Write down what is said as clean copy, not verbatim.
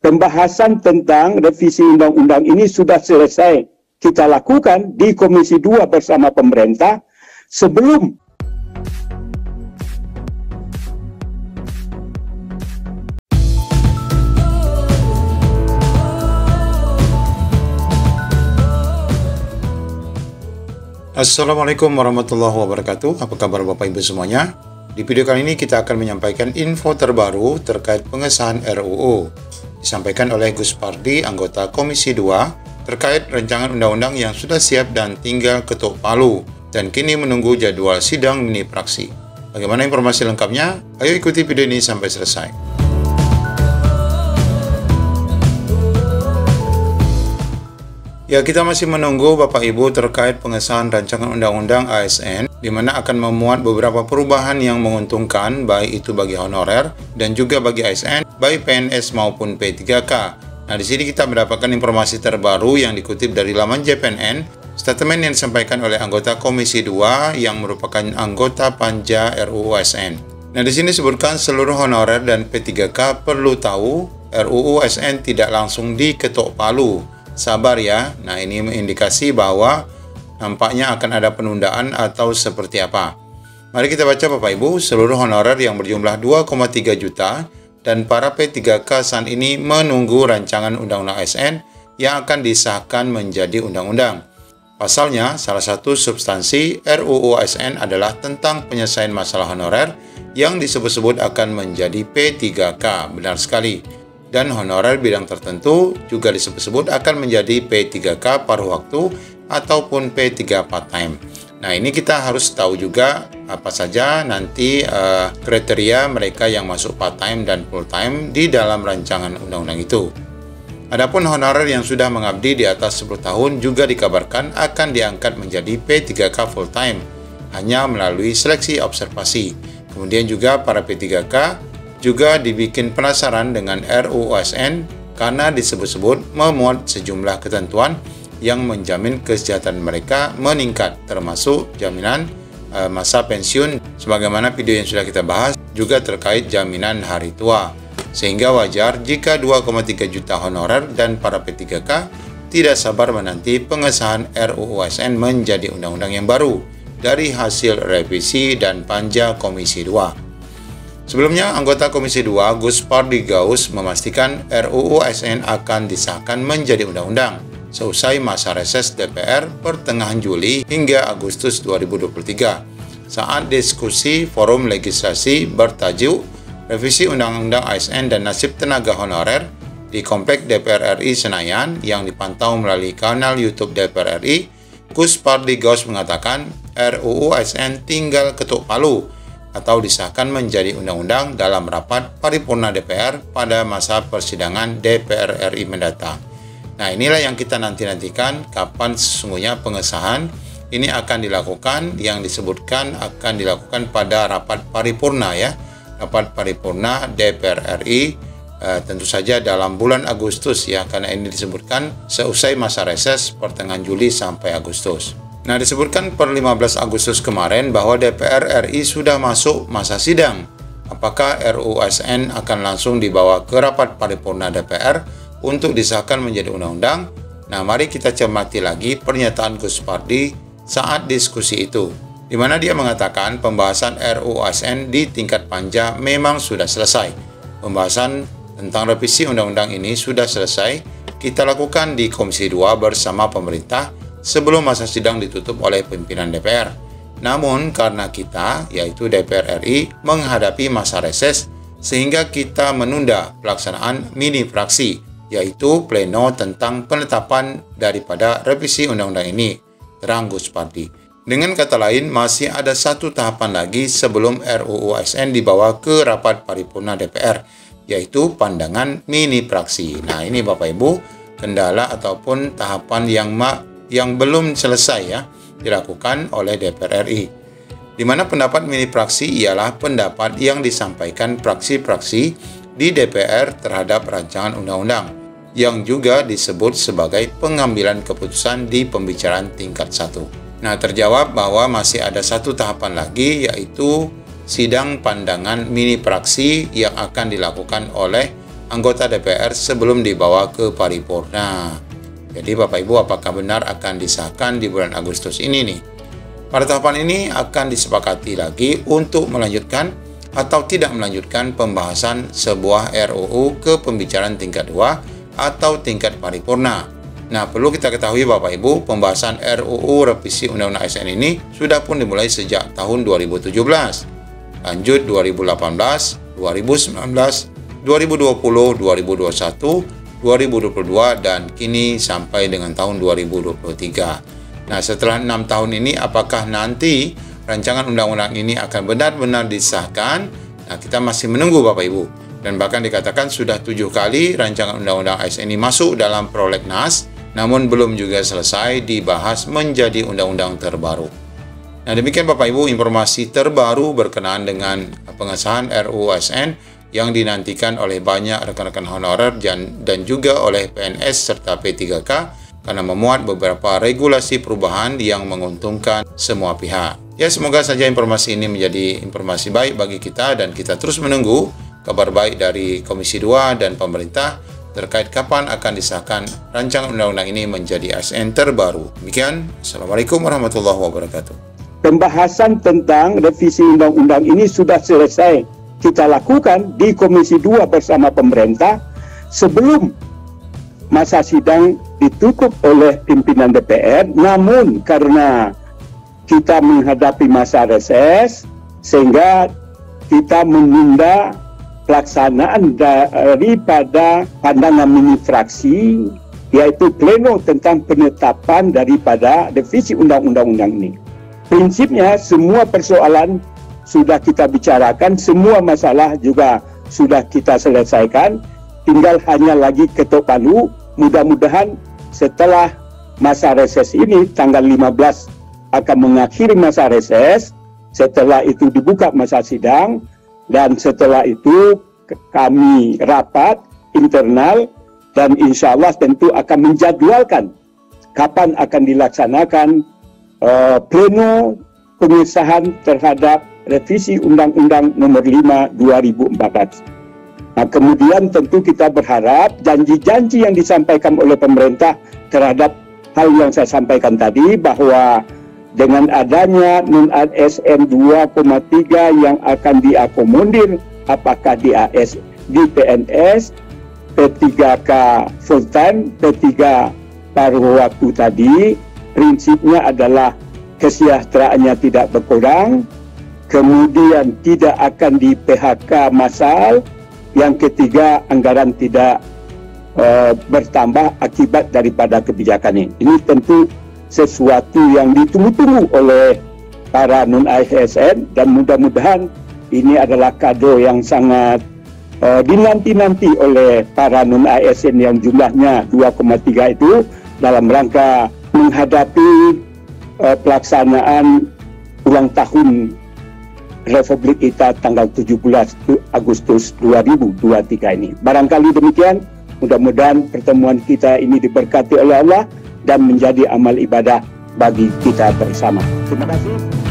pembahasan tentang revisi undang-undang ini sudah selesai kita lakukan di Komisi 2 bersama pemerintah sebelum Assalamualaikum warahmatullahi wabarakatuh. Apa kabar Bapak Ibu semuanya? Di video kali ini kita akan menyampaikan info terbaru terkait pengesahan RUU disampaikan oleh Gus Pardi, anggota Komisi 2, terkait rancangan undang-undang yang sudah siap dan tinggal ketuk palu dan kini menunggu jadwal sidang mini praksi. Bagaimana informasi lengkapnya? Ayo ikuti video ini sampai selesai. Ya, kita masih menunggu Bapak Ibu terkait pengesahan rancangan undang-undang ASN, di mana akan memuat beberapa perubahan yang menguntungkan, baik itu bagi honorer dan juga bagi ASN, baik PNS maupun P3K. Nah, di sini kita mendapatkan informasi terbaru yang dikutip dari laman JPNN, statement yang disampaikan oleh anggota Komisi 2 yang merupakan anggota Panja RUU ASN. Nah, di sini disebutkan seluruh honorer dan P3K perlu tahu RUU ASN tidak langsung diketok palu. Sabar ya. Nah, ini mengindikasi bahwa nampaknya akan ada penundaan atau seperti apa. Mari kita baca Bapak Ibu. Seluruh honorer yang berjumlah 2,3 juta dan para P3K saat ini menunggu rancangan undang-undang ASN yang akan disahkan menjadi undang-undang. Pasalnya, salah satu substansi RUU ASN adalah tentang penyelesaian masalah honorer yang disebut-sebut akan menjadi P3K. Benar sekali. Dan honorer bidang tertentu juga disebut-sebut akan menjadi P3K paruh waktu ataupun P3 part-time. Nah, ini kita harus tahu juga apa saja nanti kriteria mereka yang masuk part-time dan full-time di dalam rancangan undang-undang itu. Adapun honorer yang sudah mengabdi di atas 10 tahun juga dikabarkan akan diangkat menjadi P3K full-time hanya melalui seleksi observasi. Kemudian juga para P3K juga dibikin penasaran dengan RUU ASN karena disebut-sebut memuat sejumlah ketentuan yang menjamin kesejahteraan mereka meningkat, termasuk jaminan masa pensiun sebagaimana video yang sudah kita bahas, juga terkait jaminan hari tua. Sehingga wajar jika 2,3 juta honorer dan para P3K tidak sabar menanti pengesahan RUU ASN menjadi undang-undang yang baru dari hasil revisi dan panja Komisi 2. Sebelumnya, anggota Komisi 2 Gus Pardi Gaus memastikan RUU ASN akan disahkan menjadi undang-undang seusai masa reses DPR pertengahan Juli hingga Agustus 2023 saat diskusi forum legislasi bertajuk Revisi Undang-Undang ASN dan Nasib Tenaga Honorer di Komplek DPR RI Senayan yang dipantau melalui kanal YouTube DPR RI. Gus Pardi Gaus mengatakan RUU ASN tinggal ketuk palu atau disahkan menjadi undang-undang dalam rapat paripurna DPR pada masa persidangan DPR RI mendatang. Nah, inilah yang kita nantikan kapan sesungguhnya pengesahan ini akan dilakukan, yang disebutkan akan dilakukan pada rapat paripurna ya, rapat paripurna DPR RI tentu saja dalam bulan Agustus ya, karena ini disebutkan seusai masa reses pertengahan Juli sampai Agustus. Nah, disebutkan per 15 Agustus kemarin bahwa DPR RI sudah masuk masa sidang. Apakah RUU ASN akan langsung dibawa ke rapat paripurna DPR untuk disahkan menjadi undang-undang? Nah, mari kita cermati lagi pernyataan Gus Pardi saat diskusi itu, di mana dia mengatakan pembahasan RUU ASN di tingkat panja memang sudah selesai. Pembahasan tentang revisi undang-undang ini sudah selesai kita lakukan di Komisi 2 bersama pemerintah sebelum masa sidang ditutup oleh pimpinan DPR. Namun karena kita, yaitu DPR RI, menghadapi masa reses, sehingga kita menunda pelaksanaan mini praksi, yaitu pleno tentang penetapan daripada revisi undang-undang ini, terang Gus Pardi. Dengan kata lain, masih ada satu tahapan lagi sebelum RUU ASN dibawa ke rapat paripurna DPR, yaitu pandangan mini praksi. Nah, ini Bapak Ibu, kendala ataupun tahapan yang belum selesai ya dilakukan oleh DPR RI. Di mana pendapat mini praksi ialah pendapat yang disampaikan praksi-praksi di DPR terhadap rancangan undang-undang yang juga disebut sebagai pengambilan keputusan di pembicaraan tingkat 1. Nah, terjawab bahwa masih ada satu tahapan lagi, yaitu sidang pandangan mini praksi yang akan dilakukan oleh anggota DPR sebelum dibawa ke paripurna. Jadi Bapak Ibu, apakah benar akan disahkan di bulan Agustus ini nih? Pada tahapan ini akan disepakati lagi untuk melanjutkan atau tidak melanjutkan pembahasan sebuah RUU ke pembicaraan tingkat 2 atau tingkat paripurna. Nah, perlu kita ketahui Bapak Ibu, pembahasan RUU revisi Undang-Undang ASN ini sudah pun dimulai sejak tahun 2017, lanjut 2018, 2019, 2020, 2021, 2022, dan kini sampai dengan tahun 2023. Nah, setelah 6 tahun ini, apakah nanti rancangan undang-undang ini akan benar-benar disahkan? Nah, kita masih menunggu Bapak Ibu. Dan bahkan dikatakan sudah 7 kali rancangan undang-undang ASN ini masuk dalam prolegnas, namun belum juga selesai dibahas menjadi undang-undang terbaru. Nah, demikian Bapak Ibu informasi terbaru berkenaan dengan pengesahan RUU ASN yang dinantikan oleh banyak rekan-rekan honorer dan juga oleh PNS serta P3K karena memuat beberapa regulasi perubahan yang menguntungkan semua pihak. Ya, semoga saja informasi ini menjadi informasi baik bagi kita dan kita terus menunggu kabar baik dari Komisi 2 dan pemerintah terkait kapan akan disahkan rancangan undang-undang ini menjadi ASN terbaru. Demikian, Assalamualaikum warahmatullahi wabarakatuh. Pembahasan tentang revisi undang-undang ini sudah selesai kita lakukan di Komisi 2 bersama pemerintah sebelum masa sidang ditutup oleh pimpinan DPR. Namun karena kita menghadapi masa reses, sehingga kita menunda pelaksanaan daripada pandangan mini fraksi, yaitu pleno tentang penetapan daripada revisi undang-undang ini. Prinsipnya semua persoalan sudah kita bicarakan, semua masalah juga sudah kita selesaikan, tinggal hanya lagi ketok palu. Mudah-mudahan setelah masa reses ini, tanggal 15 akan mengakhiri masa reses, setelah itu dibuka masa sidang, dan setelah itu kami rapat internal, dan insya Allah tentu akan menjadwalkan kapan akan dilaksanakan pleno pengesahan terhadap revisi Undang-Undang Nomor 5 2014. Nah, kemudian tentu kita berharap janji-janji yang disampaikan oleh pemerintah terhadap hal yang saya sampaikan tadi, bahwa dengan adanya non-ASN 2,3 yang akan diakomodir, apakah di PNS, P3K full time, P3 paruh waktu tadi, prinsipnya adalah kesejahteraannya tidak berkurang, kemudian tidak akan di PHK massal, yang ketiga anggaran tidak bertambah akibat daripada kebijakan ini. Ini tentu sesuatu yang ditunggu-tunggu oleh para non-ASN, dan mudah-mudahan ini adalah kado yang sangat dinanti-nanti oleh para non-ASN yang jumlahnya 2,3 itu, dalam rangka menghadapi pelaksanaan ulang tahun Republik kita tanggal 17 Agustus 2023 ini. Barangkali demikian, mudah-mudahan pertemuan kita ini diberkati oleh Allah dan menjadi amal ibadah bagi kita bersama. Terima kasih.